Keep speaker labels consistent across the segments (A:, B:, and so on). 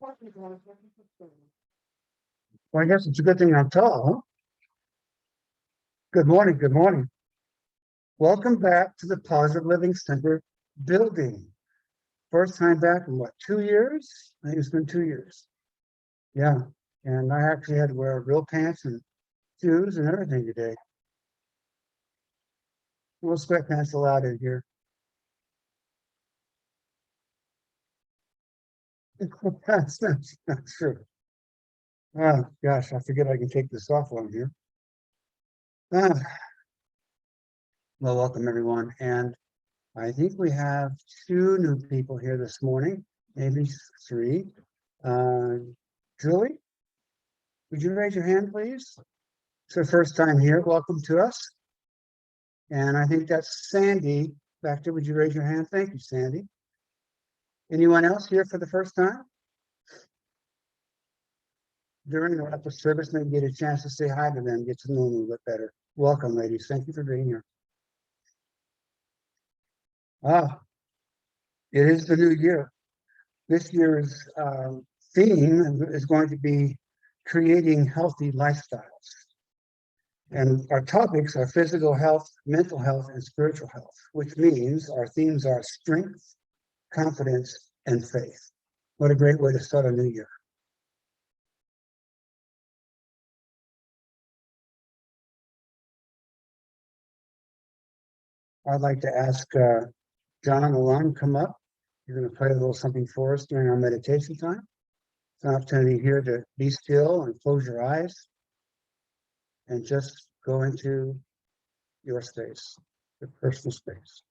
A: Well, I guess it's a good thing I'm tall, huh? Good morning, good morning. Welcome back to the Positive Living Center building. First time back in what, 2 years? I think it's been 2 years. Yeah, and I actually had to wear real pants and shoes and everything today. No sweatpants allowed in here. That's true. Oh, gosh, I forget I can take this off on here. Ah, well, welcome everyone. And I think we have two new people here this morning, maybe three. Julie, would you raise your hand, please? It's her first time here. Welcome to us. And I think that's Sandy back there. Would you raise your hand? Thank you, Sandy. Anyone else here for the first time? During or after service, maybe get a chance to say hi to them, get to know them a little bit better. Welcome, ladies. Thank you for being here. Ah, it is the new year. This year's theme is going to be creating healthy lifestyles. And our topics are physical health, mental health, and spiritual health, which means our themes are strength, confidence, and faith. What a great way to start a new year. I'd like to ask John Alon come up. You're going to play a little something for us during our meditation time. It's an opportunity here to be still and close your eyes and just go into your space, your personal space.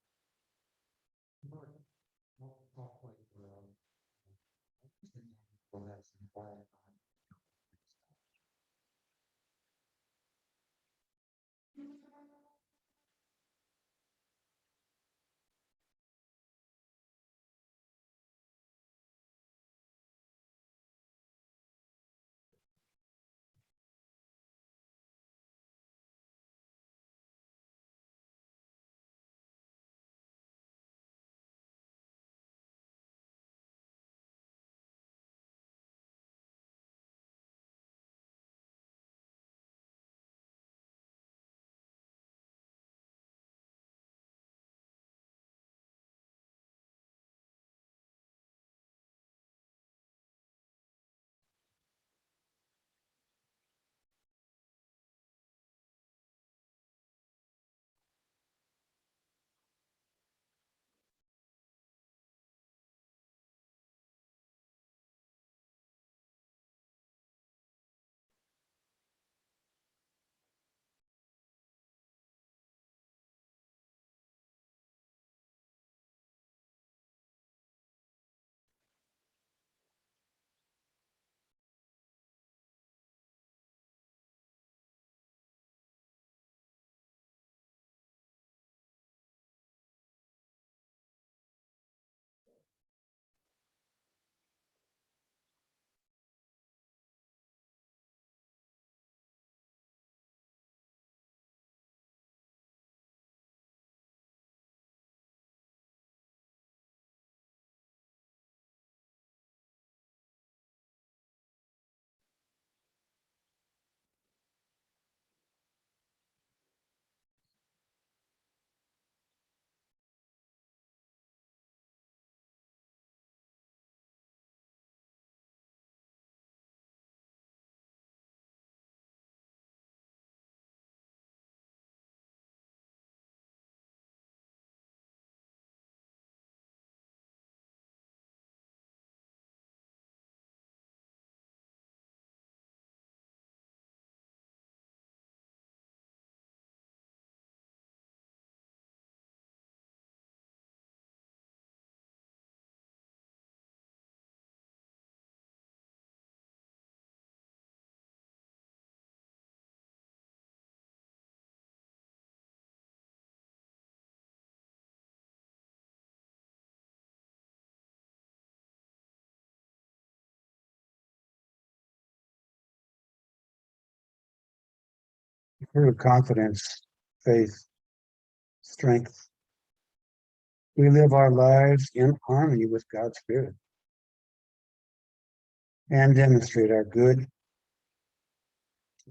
A: Through confidence, faith, strength, we live our lives in harmony with God's Spirit. and demonstrate our good,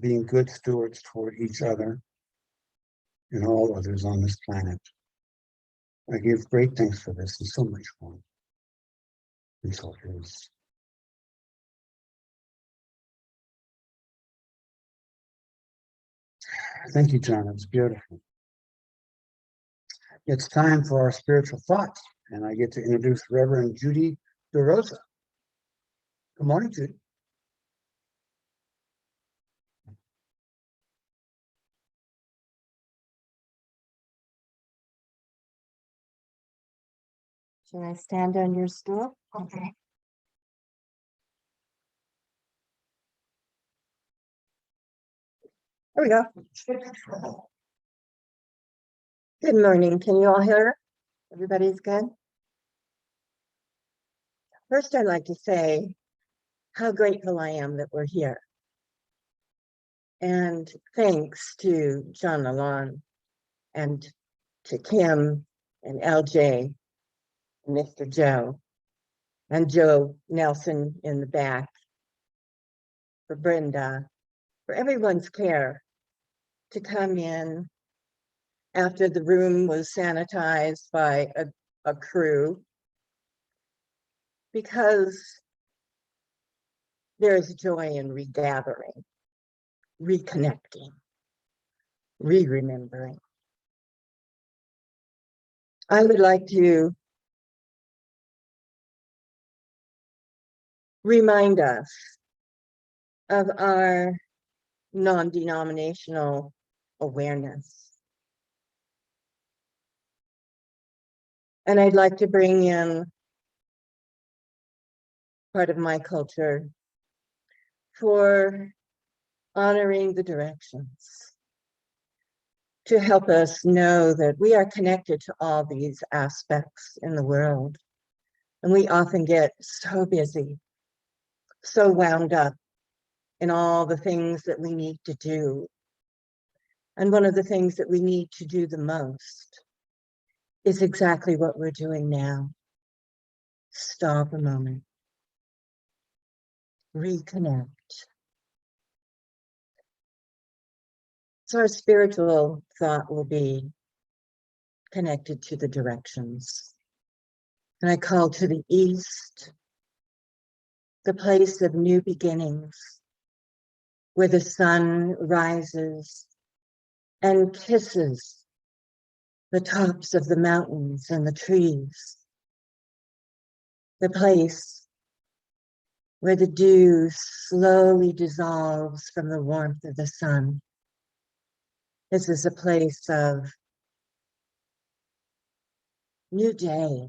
A: being good stewards toward each other and all others on this planet. I give great thanks for this and so much more. And so it is. Thank you, John. It was beautiful. It's time for our spiritual thoughts, and I get to introduce Reverend Judy DeRosa. Good morning, Judy.
B: Should I stand on your stool? Okay. There we go. Good morning. Can you all hear? Everybody's good? First, I'd like to say how grateful I am that we're here. And thanks to John Lalonde and to Kim and LJ and Mr. Joe and Joe Nelson in the back, for Brenda, for everyone's care to come in after the room was sanitized by a crew, because there's joy in regathering, reconnecting, re-remembering. I would like to remind us of our non-denominational awareness. And I'd like to bring in part of my culture for honoring the directions, to help us know that we are connected to all these aspects in the world. And we often get so busy, so wound up in all the things that we need to do. And one of the things that we need to do the most is exactly what we're doing now. Stop a moment. Reconnect. So our spiritual thought will be connected to the directions. And I call to the east, the place of new beginnings, where the sun rises and kisses the tops of the mountains and the trees. The place where the dew slowly dissolves from the warmth of the sun. This is a place of new day,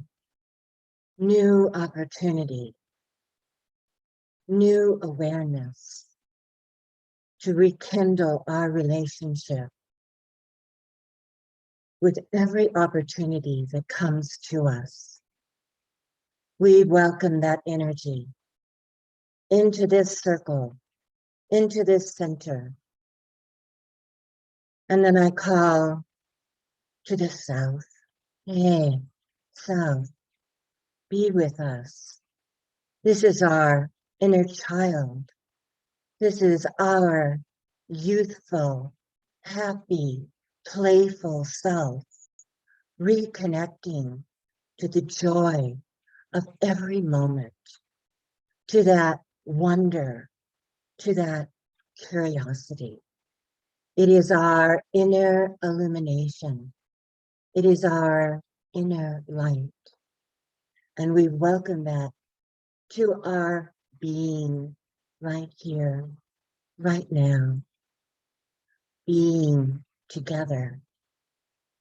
B: new opportunity, new awareness to rekindle our relationship with every opportunity that comes to us. We welcome that energy into this circle, into this center. And then I call to the south. Hey, south, be with us. This is our inner child. This is our youthful, happy, playful self, reconnecting to the joy of every moment, to that wonder, to that curiosity. It is our inner illumination. It is our inner light. And we welcome that to our being right here, right now, being together,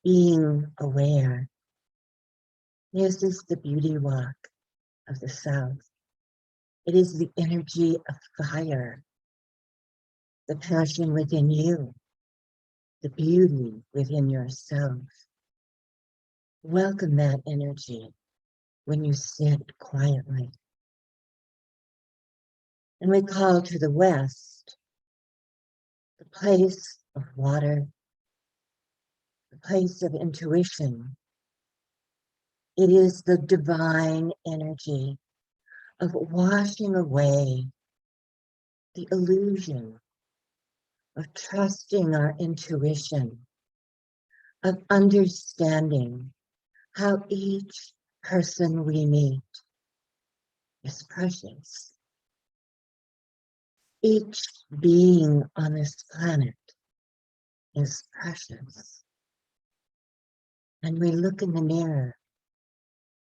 B: being aware. This is the beauty walk of the South. It is the energy of fire, the passion within you, the beauty within yourself. Welcome that energy when you sit quietly. And we call to the west, the place of water, the place of intuition. It is the divine energy of washing away the illusion of trusting our intuition, of understanding how each person we meet is precious. Each being on this planet is precious. And we look in the mirror,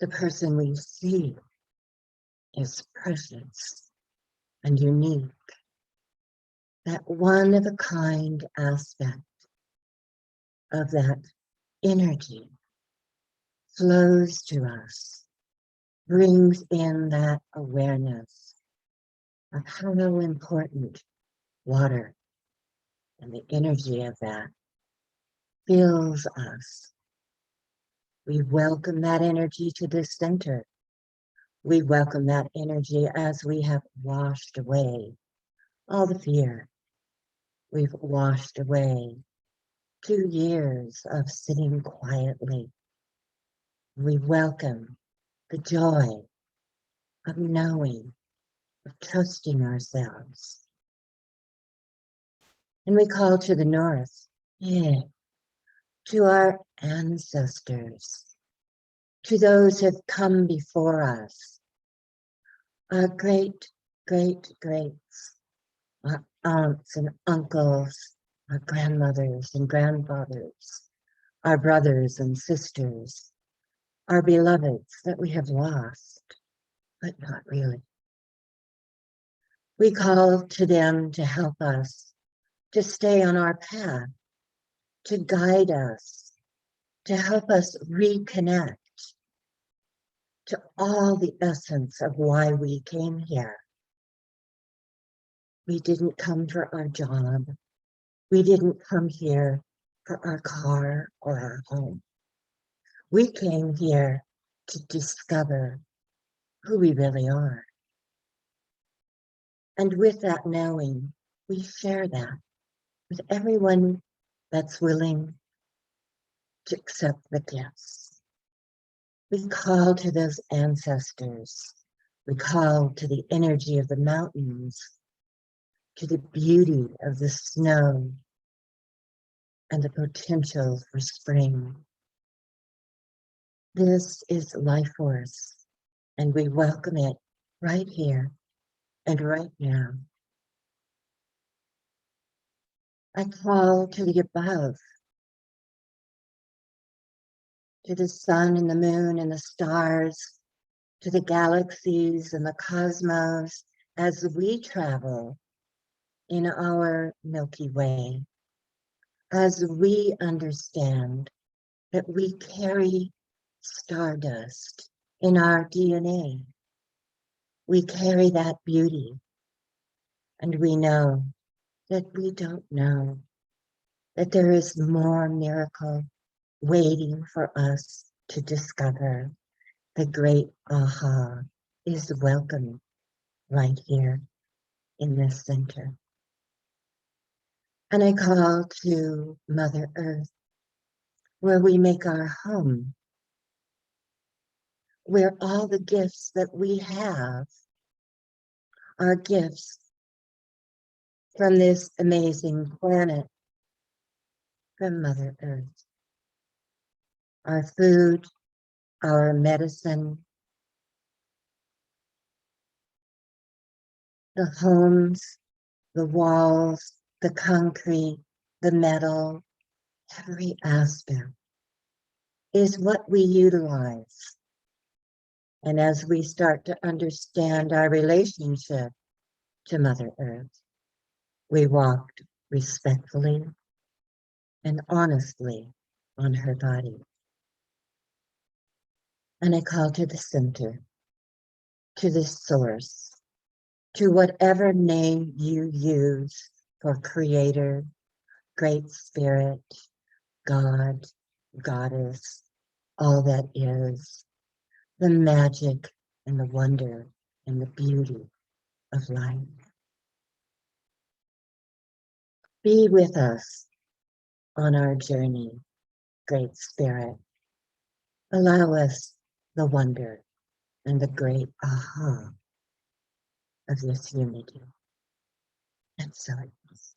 B: the person we see is precious and unique. That one-of-a-kind aspect of that energy flows to us, brings in that awareness of how important water and the energy of that fills us. We welcome that energy to the center. We welcome that energy as we have washed away all the fear. We've washed away 2 years of sitting quietly. We welcome the joy of knowing, of trusting ourselves. And we call to the north, to our ancestors, to those who have come before us, our great, great, greats, our aunts and uncles, our grandmothers and grandfathers, our brothers and sisters, our beloveds that we have lost, but not really. We call to them to help us to stay on our path, to guide us, to help us reconnect to all the essence of why we came here. We didn't come for our job. We didn't come here for our car or our home. We came here to discover who we really are. And with that knowing, we share that with everyone that's willing to accept the gifts. We call to those ancestors. We call to the energy of the mountains, to the beauty of the snow, and the potential for spring. This is life force, and we welcome it right here and right now. I call to the above, to the sun and the moon and the stars, to the galaxies and the cosmos as we travel in our Milky Way, as we understand that we carry stardust in our DNA. We carry that beauty, and we know that we don't know, that there is more miracle waiting for us to discover. The great aha is welcome right here in this center. And I call to Mother Earth, where we make our home, where all the gifts that we have are gifts from this amazing planet, from Mother Earth. Our food, our medicine, the homes, the walls, the concrete, the metal, every aspect is what we utilize. And as we start to understand our relationship to Mother Earth, we walked respectfully and honestly on her body. And I call to the center, to the source, to whatever name you use for creator, great spirit, God, goddess, all that is, the magic and the wonder and the beauty of life. Be with us on our journey, great spirit. Allow us the wonder and the great aha of this unity. And so it was.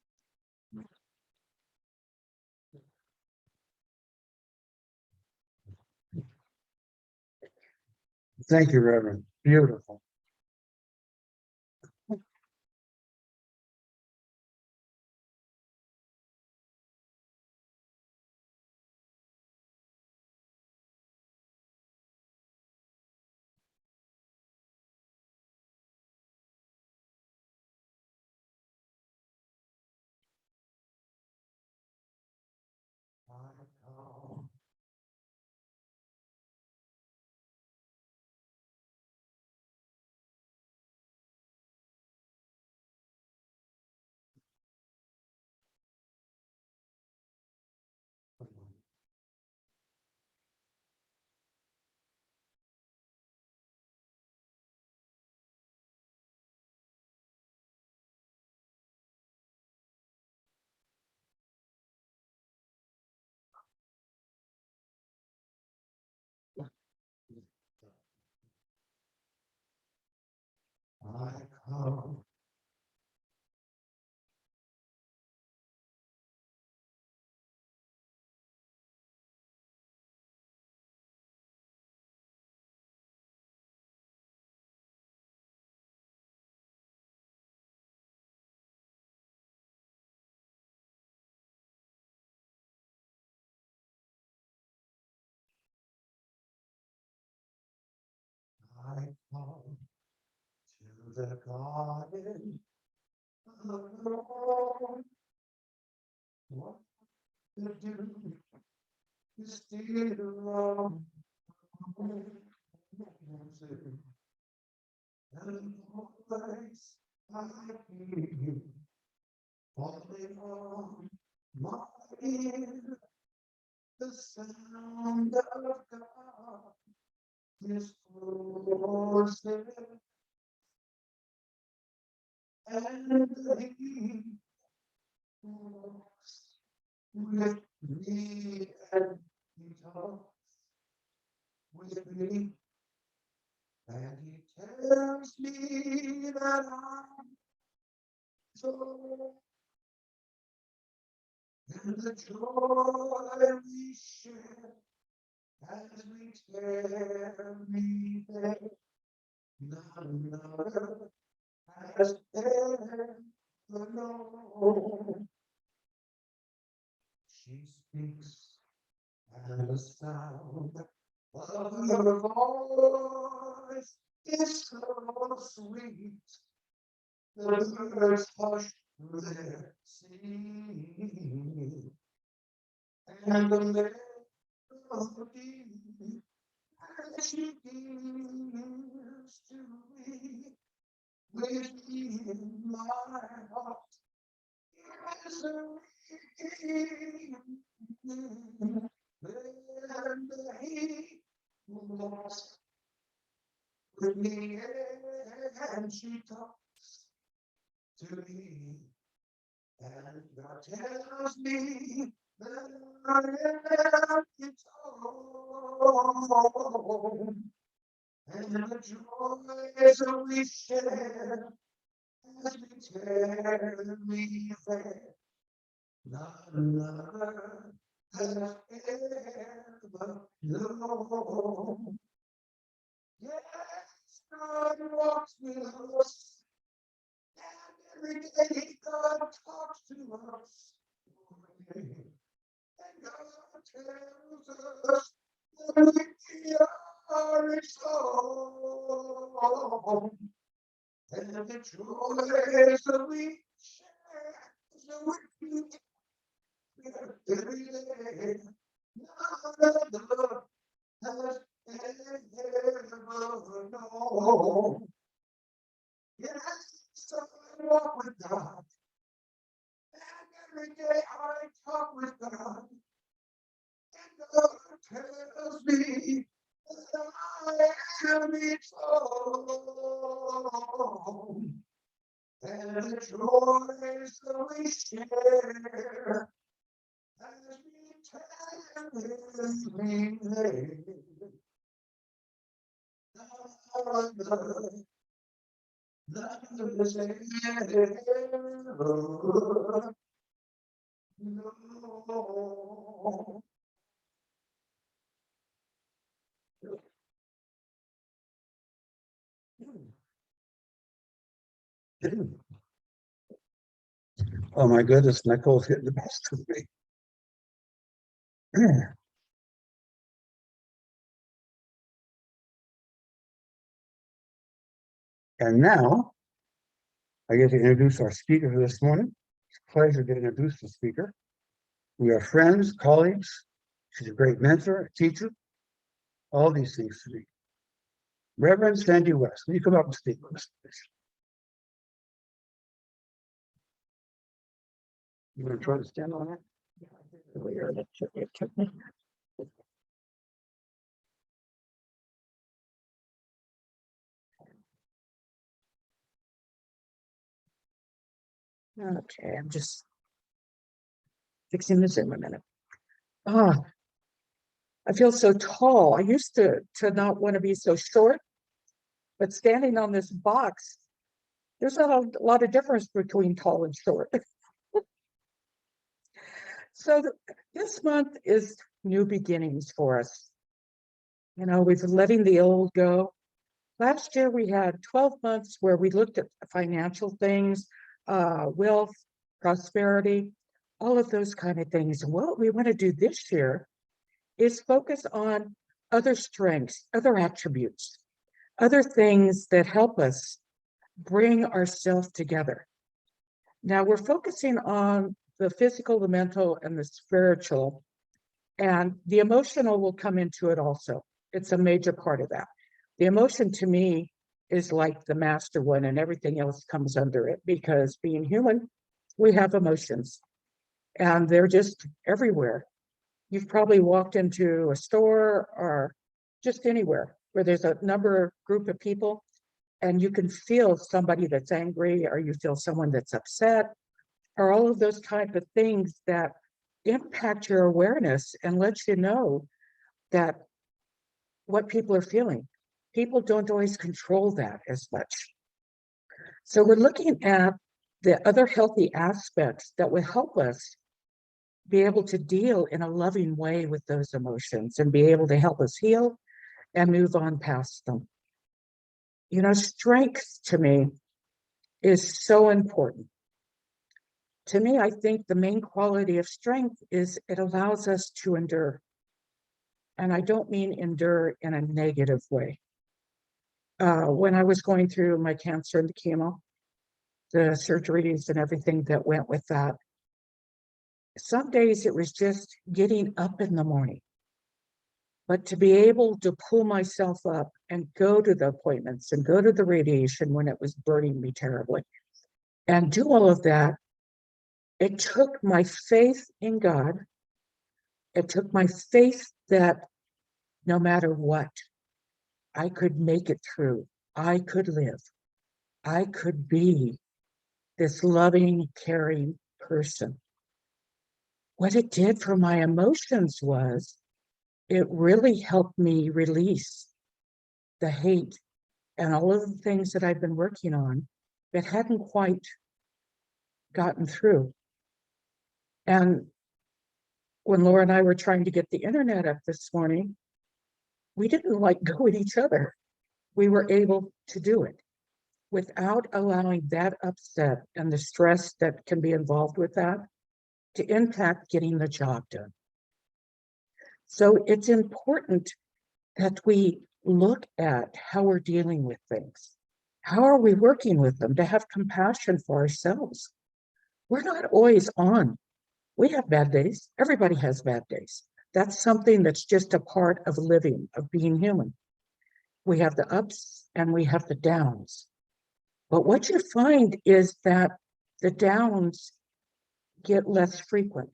A: Thank you, Reverend. Beautiful. I come. I come to the garden alone. What to do is still wrong. And always I hear falling on my ear the sound of God is closer, and He walks with me and He talks with me, and He tells me that I'm so, and the joy we share as we tarry there, none other has ever known. She speaks, and the sound of her voice is so sweet. The birds hush their singing, and the melody that she gives to me within my heart is a ringing. And He walks with me, and she talks to me, and God tells me that I am His own, and the joys that we share as we tarry there, none other has ever known. Yes, God walks with us, and every day God talks to us. And God tells us that we are His own, and the joys that we share as we every day, none other has ever known. Yes, I walk with God, and every day I talk with God, and God tells me that I am His own, and the joys that we share as we tarry there, none other Oh my goodness, Nicole's getting the best of me. And now I get to introduce our speaker for this morning. It's a pleasure to introduce the speaker. We are friends, colleagues. She's a great mentor, a teacher, all these things to me. Reverend Sandy West, will you come up and speak with us, please? You want to try to stand on it?
B: Weird. It took me. Okay, I'm just fixing the Zoom a minute. Ah, I feel so tall. I used to not want to be so short, but standing on this box, there's not a lot of difference between tall and short. So this month is new beginnings for us. You know, we've been letting the old go. Last year, we had 12 months where we looked at financial things, wealth, prosperity, all of those kind of things. And what we want to do this year is focus on other strengths, other attributes, other things that help us bring ourselves together. Now we're focusing on the physical, the mental, and the spiritual, and the emotional will come into it also. It's a major part of that. The emotion to me is like the master one, and everything else comes under it, because being human, we have emotions and they're just everywhere. You've probably walked into a store or just anywhere where there's a group of people, and you can feel somebody that's angry, or you feel someone that's upset, or all of those type of things that impact your awareness and let you know that what people are feeling. People don't always control that as much. So we're looking at the other healthy aspects that will help us be able to deal in a loving way with those emotions and be able to help us heal and move on past them. You know, strength to me is so important. To me, I think the main quality of strength is it allows us to endure. And I don't mean endure in a negative way. When I was going through my cancer and the chemo, the surgeries and everything that went with that, some days it was just getting up in the morning. But to be able to pull myself up and go to the appointments and go to the radiation when it was burning me terribly and do all of that, it took my faith in God. It took my faith that no matter what, I could make it through. I could live. I could be this loving, caring person. What it did for my emotions was it really helped me release the hate and all of the things that I've been working on that hadn't quite gotten through. And when Laura and I were trying to get the internet up this morning, we didn't like go at each other. We were able to do it without allowing that upset and the stress that can be involved with that to impact getting the job done. So it's important that we look at how we're dealing with things. How are we working with them to have compassion for ourselves? We're not always on. We have bad days. Everybody has bad days. That's something that's just a part of living, of being human. We have the ups and we have the downs. But what you find is that the downs get less frequent.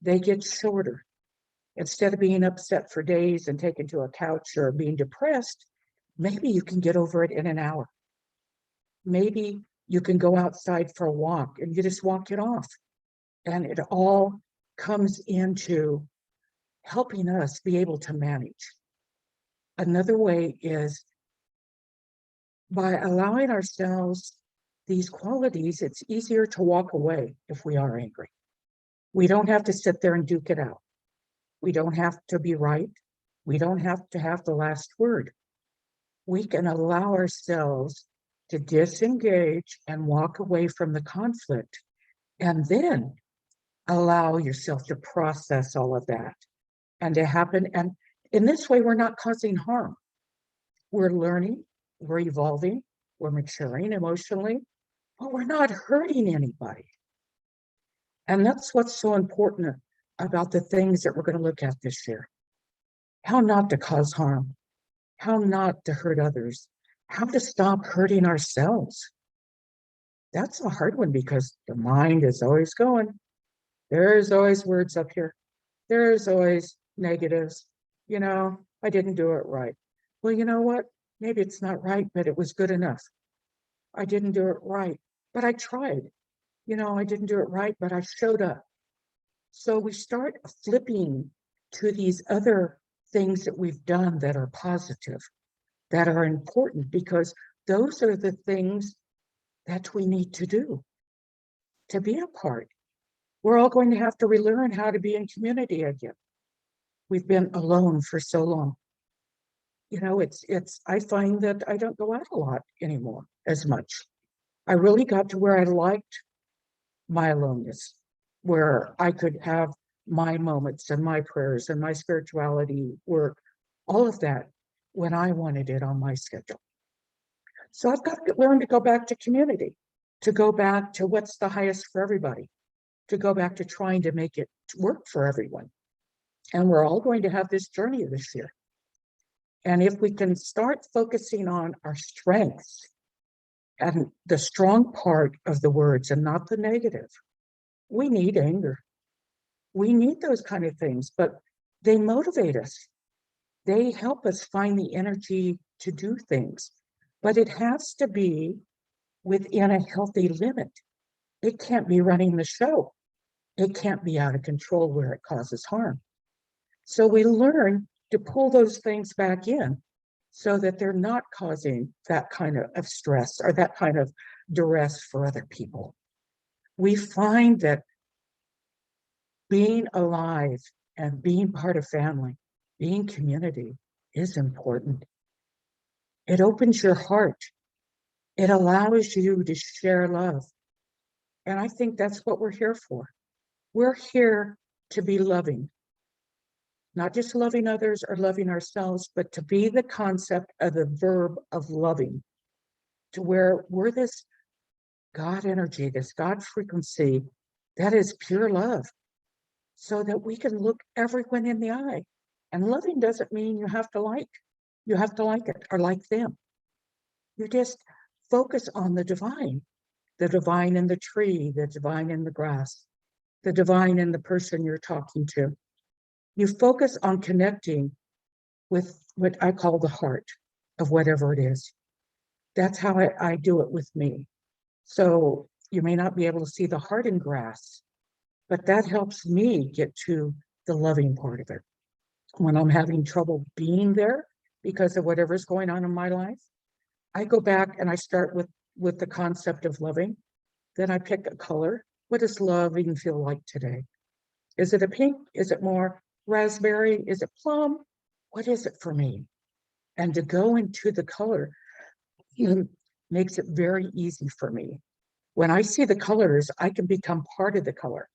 B: They get shorter. Instead of being upset for days and taken to a couch or being depressed, maybe you can get over it in an hour. Maybe you can go outside for a walk and you just walk it off. And it all comes into helping us be able to manage. Another way is
C: by allowing ourselves these qualities, it's easier to walk away if we are angry. We don't have to sit there and duke it out. We don't have to be right. We don't have to have the last word. We can allow ourselves to disengage and walk away from the conflict, and then allow yourself to process all of that and to happen. And in this way, we're not causing harm. We're learning, we're evolving, we're maturing emotionally, but we're not hurting anybody. And that's what's so important about the things that we're going to look at this year. How not to cause harm, how not to hurt others, how to stop hurting ourselves. That's a hard one because the mind is always going. There's always words up here. There's always negatives. I didn't do it right. Well, you know what? Maybe it's not right, but it was good enough. I didn't do it right, but I tried. I didn't do it right, but I showed up. So we start flipping to these other things that we've done that are positive, that are important, because those are the things that we need to do to be a part. We're all going to have to relearn how to be in community again. We've been alone for so long. I find that I don't go out a lot anymore as much. I really got to where I liked my aloneness, where I could have my moments and my prayers and my spirituality work, all of that when I wanted it on my schedule. So I've got to learn to go back to community, to go back to what's the highest for everybody, to go back to trying to make it work for everyone. And we're all going to have this journey this year. And if we can start focusing on our strengths and the strong part of the words and not the negative, we need anger. We need those kind of things, but they motivate us. They help us find the energy to do things, but it has to be within a healthy limit. It can't be running the show. It can't be out of control where it causes harm. So we learn to pull those things back in so that they're not causing that kind of stress or that kind of duress for other people. We find that being alive and being part of family, being community is important. It opens your heart. It allows you to share love. And I think that's what we're here for. We're here to be loving, not just loving others or loving ourselves, but to be the concept of the verb of loving, to where we're this God energy, this God frequency that is pure love, so that we can look everyone in the eye. And loving doesn't mean you have to like it or like them. You just focus on the divine in the tree, the divine in the grass, the divine in the person you're talking to. You focus on connecting with what I call the heart of whatever it is. That's how I do it with me. So you may not be able to see the heart in grass, but that helps me get to the loving part of it. When I'm having trouble being there because of whatever's going on in my life, I go back and I start with the concept of loving. Then I pick a color. What does loving feel like today? Is it a pink? Is it more raspberry? Is it plum? What is it for me? And to go into the color makes it very easy for me. When I see the colors, I can become part of the color.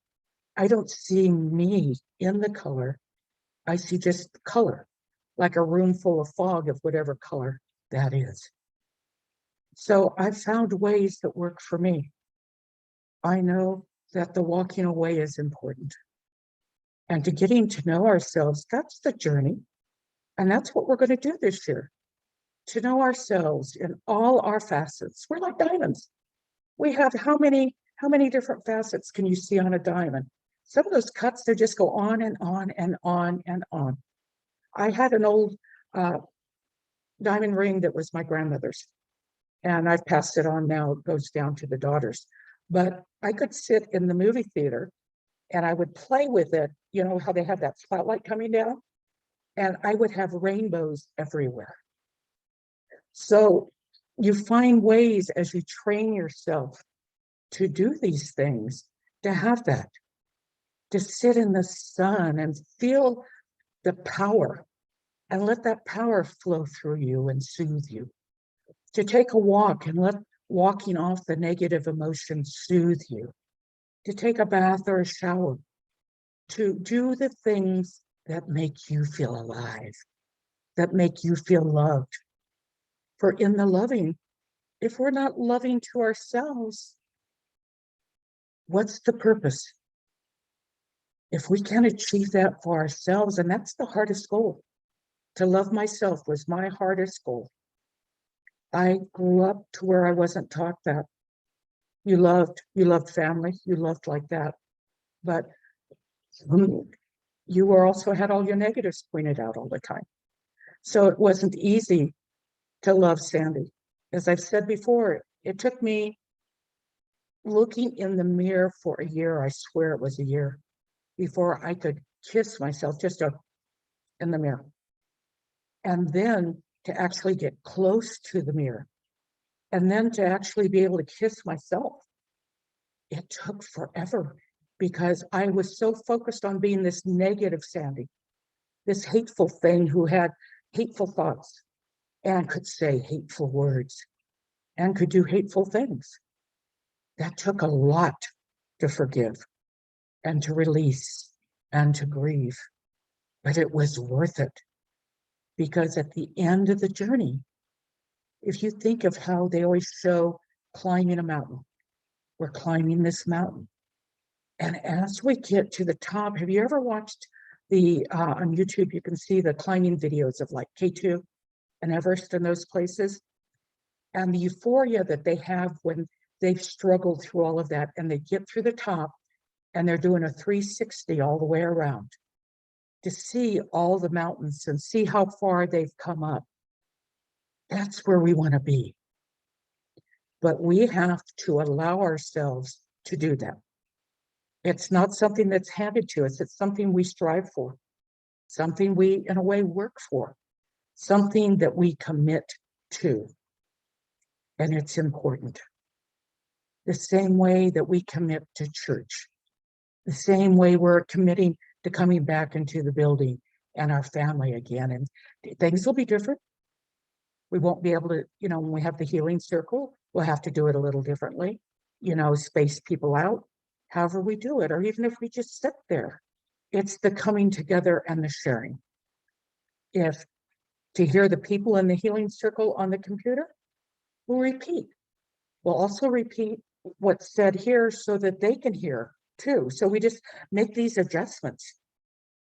C: I don't see me in the color. I see just color, like a room full of fog of whatever color that is. So I've found ways that work for me. I know that the walking away is important. And to getting to know ourselves, that's the journey. And that's what we're going to do this year. To know ourselves in all our facets. We're like diamonds. We have how many different facets can you see on a diamond? Some of those cuts, they just go on and on and on and on. I had an old diamond ring that was my grandmother's, and I've passed it on now. It goes down to the daughters. But I could sit in the movie theater and I would play with it. You know how they have that spotlight coming down? And I would have rainbows everywhere. So you find ways as you train yourself to do these things, to have that, to sit in the sun and feel the power and let that power flow through you and soothe you. To take a walk and let walking off the negative emotions soothe you. To take a bath or a shower. To do the things that make you feel alive, that make you feel loved. For in the loving, if we're not loving to ourselves, what's the purpose? If we can't achieve that for ourselves, and that's the hardest goal. To love myself was my hardest goal. I grew up to where I wasn't taught that. You loved family, you loved like that. But you were also had all your negatives pointed out all the time. So it wasn't easy to love Sandy. As I've said before, it took me looking in the mirror for a year, I swear it was a year, before I could kiss myself just in the mirror. And then to actually get close to the mirror. And then to actually be able to kiss myself. It took forever because I was so focused on being this negative Sandy, this hateful thing who had hateful thoughts and could say hateful words and could do hateful things. That took a lot to forgive and to release and to grieve, but it was worth it because at the end of the journey, if you think of how they always show climbing a mountain, we're climbing this mountain. And as we get to the top, have you ever watched on YouTube, you can see the climbing videos of like K2 and Everest and those places, and the euphoria that they have when they've struggled through all of that and they get through the top and they're doing a 360 all the way around to see all the mountains and see how far they've come up. That's where we want to be. But we have to allow ourselves to do that. It's not something that's handed to us. It's something we strive for, something we, in a way, work for, something that we commit to. And it's important. The same way that we commit to church, the same way we're committing to coming back into the building and our family again. And things will be different. We won't be able to, when we have the healing circle, we'll have to do it a little differently, space people out, however we do it, or even if we just sit there. It's the coming together and the sharing. If to hear the people in the healing circle on the computer, we'll repeat. We'll also repeat what's said here so that they can hear too. So we just make these adjustments.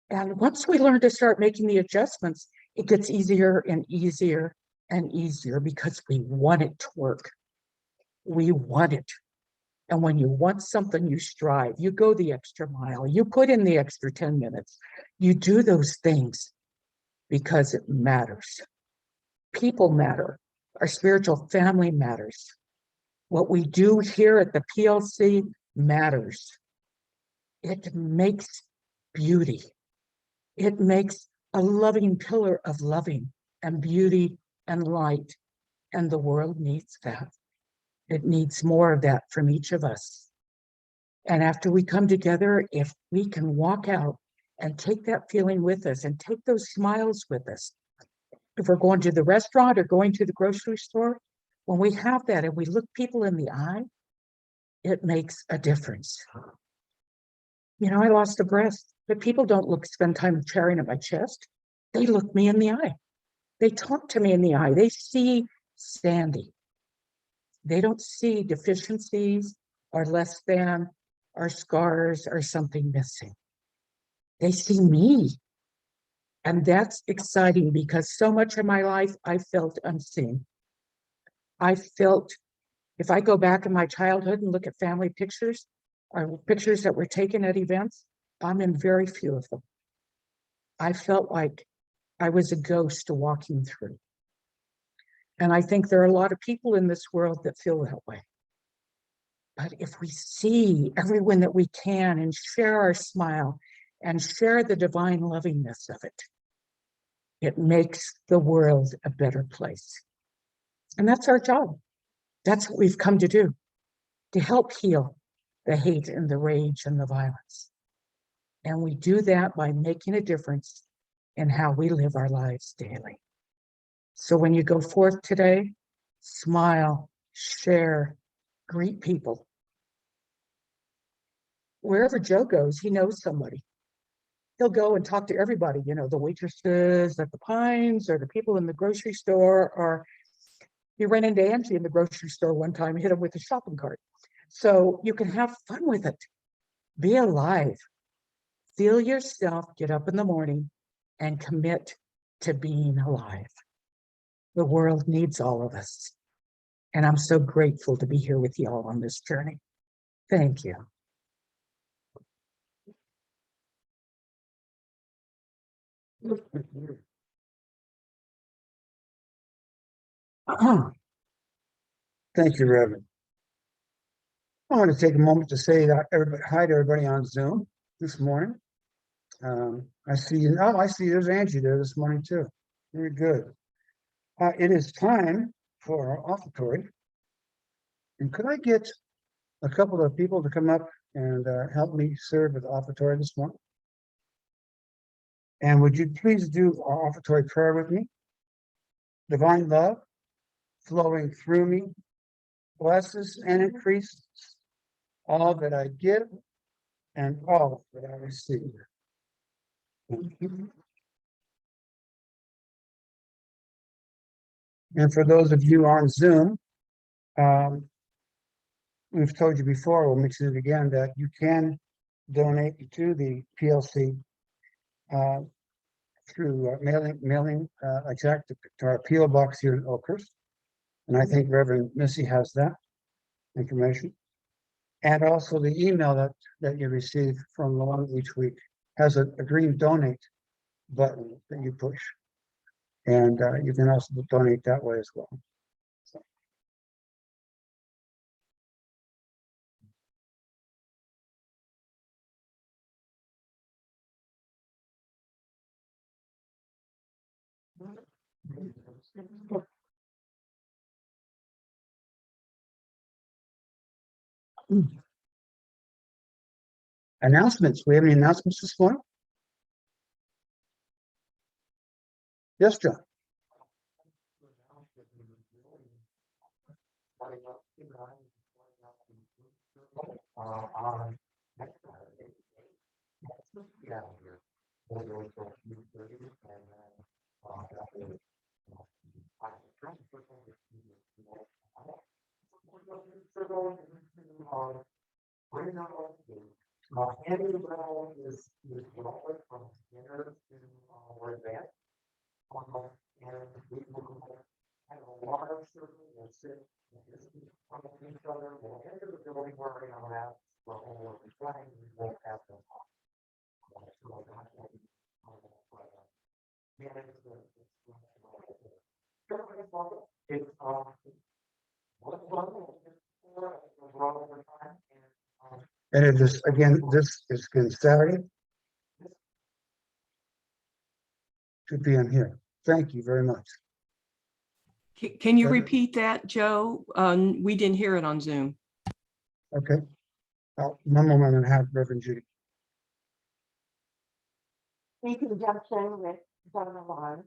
C: And once we learn to start making the adjustments, it gets easier and easier and easier because we want it to work. We want it. And when you want something, you strive, you go the extra mile, you put in the extra 10 minutes, you do those things because it matters. People matter. Our spiritual family matters. What we do here at the PLC matters. It makes beauty. It makes a loving pillar of loving and beauty and light. And the world needs that. It needs more of that from each of us. And after we come together, if we can walk out and take that feeling with us and take those smiles with us, if we're going to the restaurant or going to the grocery store, when we have that and we look people in the eye, it makes a difference. I lost a breast, but people don't spend time tearing at my chest. They look me in the eye. They talk to me in the eye. They see Sandy. They don't see deficiencies or less than or scars or something missing. They see me. And that's exciting because so much of my life I felt unseen. I felt, if I go back in my childhood and look at family pictures or pictures that were taken at events, I'm in very few of them. I felt like I was a ghost walking through. And I think there are a lot of people in this world that feel that way. But if we see everyone that we can and share our smile and share the divine lovingness of it, it makes the world a better place. And that's our job. That's what we've come to do, to help heal the hate and the rage and the violence. And we do that by making a difference in how we live our lives daily. So when you go forth today, smile, share, greet people. Wherever Joe goes, he knows somebody. He'll go and talk to everybody, you know, the waitresses at the Pines or the people in the grocery store, or he ran into Angie in the grocery store one time, hit him with a shopping cart. So you can have fun with it. Be alive. Feel yourself get up in the morning and commit to being alive. The world needs all of us. And I'm so grateful to be here with you all on this journey. Thank you.
A: Thank you, Reverend. I want to take a moment to say that hi to everybody on Zoom this morning. I see, oh, I see there's Angie there this morning too. Very good. It is time for our offertory. And could I get a couple of people to come up and help me serve with the offertory this morning? And would you please do our offertory prayer with me? Divine love flowing through me blesses and increases all that I give and all that I receive. And for those of you on Zoom, we've told you before, we'll mention it again, that you can donate to the PLC through mailing a check to our PO box here in Oakhurst. And I think Reverend Missy has that information. And also the email that you receive from Lauren each week has a green donate button that you push. And you can also donate that way as well. So. Announcements. We have any announcements this morning? Yes, John. And it is, again, this is going Saturday, 2 p.m. here. Thank you very much.
D: Can you repeat that, Joe? We didn't hear it on Zoom.
A: Okay. One moment and have Reverend Judy.
B: In conjunction with Donna Lawn,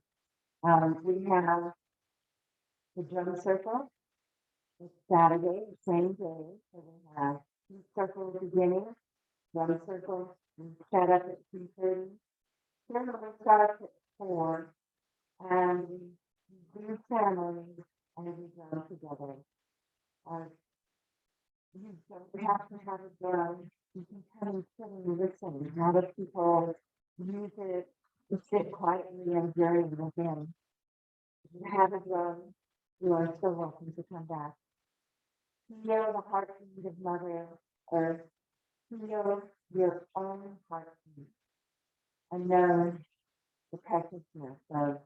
B: we have the drum circle. It's Saturday, the same day. So we have two circles beginning, drum circle, and set up at 2:30. Ceremony starts at 4, and we do ceremony and we drum together. You don't have to have a drum. You can come and sit and listen. A lot of people use it to sit quietly and journey within. If you have a drum, you are so welcome to come back. Feel the heartbeat of Mother Earth. Feel your own heartbeat. And know the preciousness of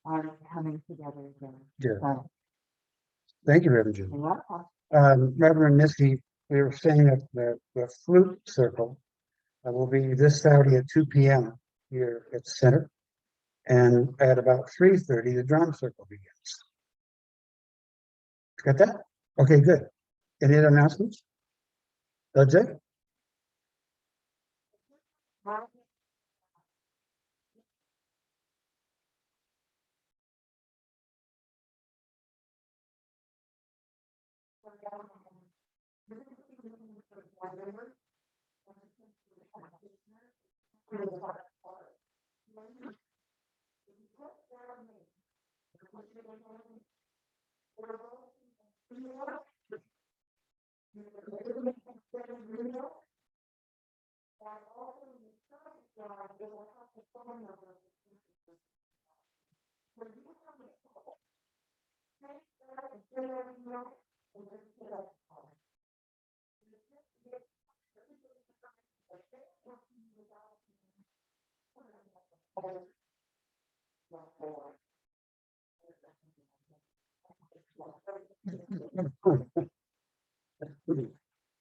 B: our coming together again.
A: Yeah.
B: So,
A: Thank you, Reverend Judy.
B: you're welcome.
A: Reverend Missy, we were saying that the flute circle will be this Saturday at 2 p.m. here at the center. And at about 3:30, the drum circle begins. Got that? Okay, good. Any other announcements? That's it?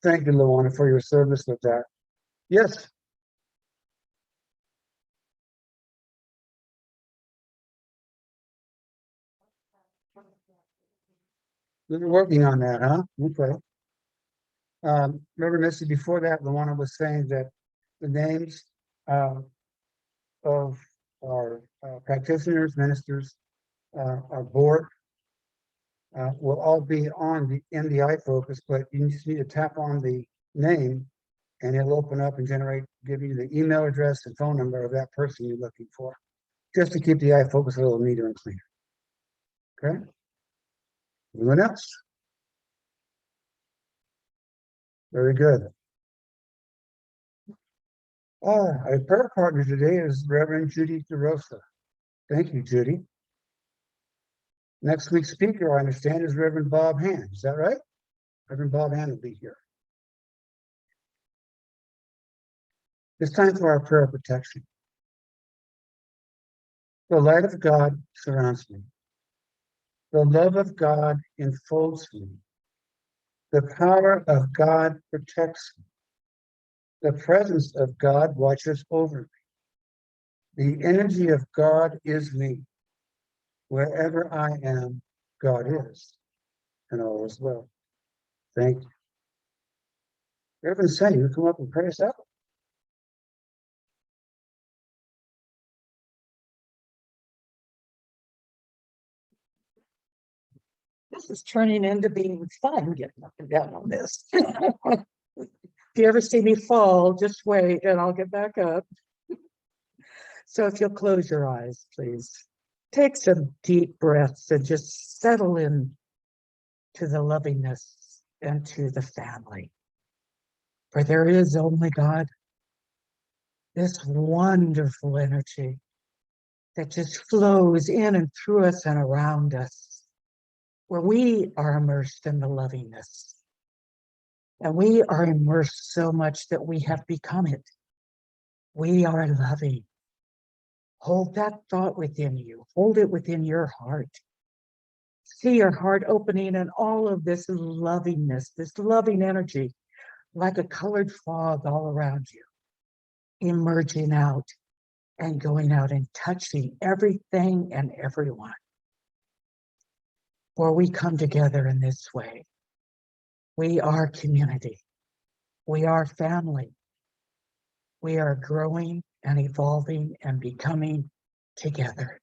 A: Thank you, Luana, for your service with that. Yes. We're working on that, huh? Okay. Remember, Missy, before that, Luana was saying that the names of our practitioners, ministers, our board will all be on the in the iFocus, but you just need to tap on the name and it'll open up and give you the email address and phone number of that person you're looking for, just to keep the iFocus a little neater and cleaner. Okay? Anyone else? Very good. Our prayer partner today is Reverend Judy DeRosa. Thank you, Judy. Next week's speaker, I understand, is Reverend Bob Hand. Is that right? Reverend Bob Hand will be here. It's time for our prayer of protection. The light of God surrounds me. The love of God enfolds me. The power of God protects me. The presence of God watches over me. The energy of God is me. Wherever I am, God is, and all is well. Thank you. Reverend Sandy, you come up and pray us out.
C: This is turning into being fun, getting up and down on this. If you ever see me fall, just wait and I'll get back up. So if you'll close your eyes, please. Take some deep breaths and just settle in to the lovingness and to the family. For there is only God. This wonderful energy that just flows in and through us and around us, where we are immersed in the lovingness. And we are immersed so much that we have become it. We are loving. Hold that thought within you. Hold it within your heart. See your heart opening and all of this lovingness, this loving energy, like a colored fog all around you, emerging out and going out and touching everything and everyone. For we come together in this way. We are community. We are family. We are growing and evolving and becoming together.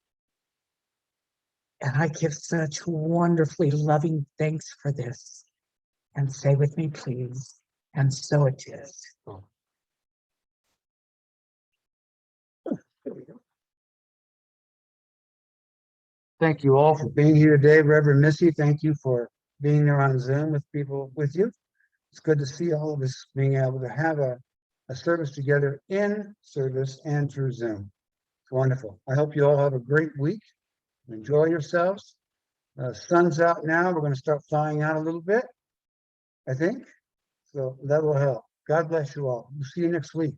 C: And I give such wonderfully loving thanks for this. And say with me, please, and so it is.
A: Thank you all for being here today. Reverend Missy, thank you for being there on Zoom with people with you. It's good to see all of us being able to have a service together in service and through Zoom. It's wonderful. I hope you all have a great week. Enjoy yourselves. Sun's out now. We're going to start flying out a little bit, I think. So that will help. God bless you all. We'll see you next week.